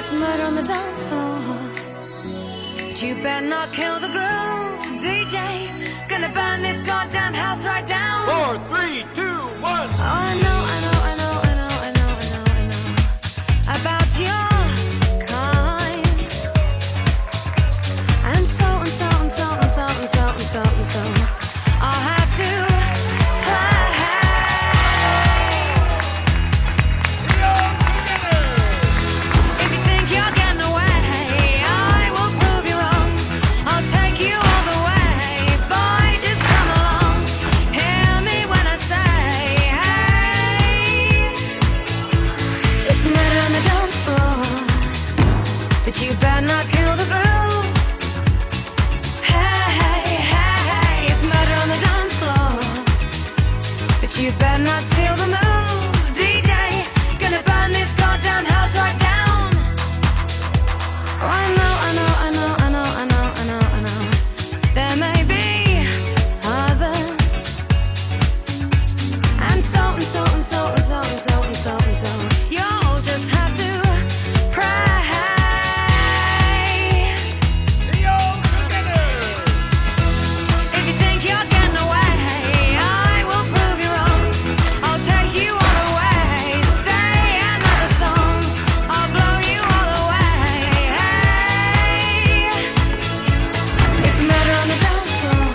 It's murder on the dance floor, but you better not kill the groove, DJ. Gonna burn this goddamn house right down. 4, 3, 2, 1. Oh, I know about your kind. And so I'll have to play. If you think you're getting away, I will prove you wrong. I'll take you all the way. Boy, just come along. Hear me when I say, hey. It's murder on the dance floor, but you better not kill the groove. Hey, it's murder on the dance floor, but you better not steal the moves, DJ. Gonna burn this goddamn house right down. Oh, I know. There may be others, and so. You'll just have to pray. If you think you're getting away, I will prove you wrong. I'll take you all the way. Stay another song, I'll blow you all away. Hey, it's murder on the dance floor,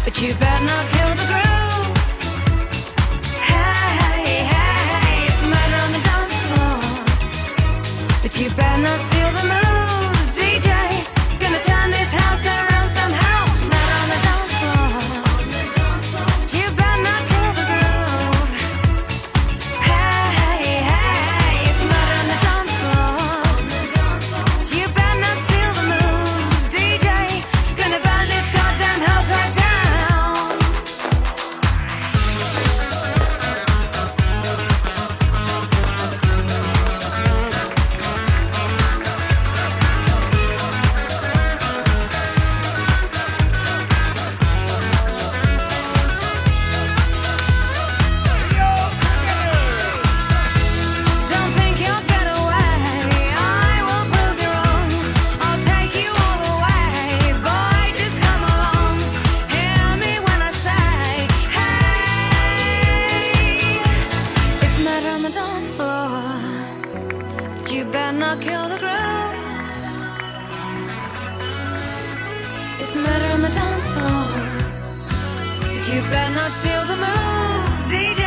but you better not kill the groove. Hey, it's murder on the dance floor, but you better not steal the moves, DJ. Gonna turn this house around somehow. Murder on the dance floor, but you better not kill the groove. Hey, it's murder on the dance floor, but you better not steal the moves, DJ. Gonna burn this goddamn house right down. Don't think you'll get away, I will prove you wrong. I'll take you all the way. Boy, just come along. Hear me when I say, hey. It's murder on the dance floor, but you better not kill the groove. It's murder on the dance floor, but you better not steal the moves, DJ.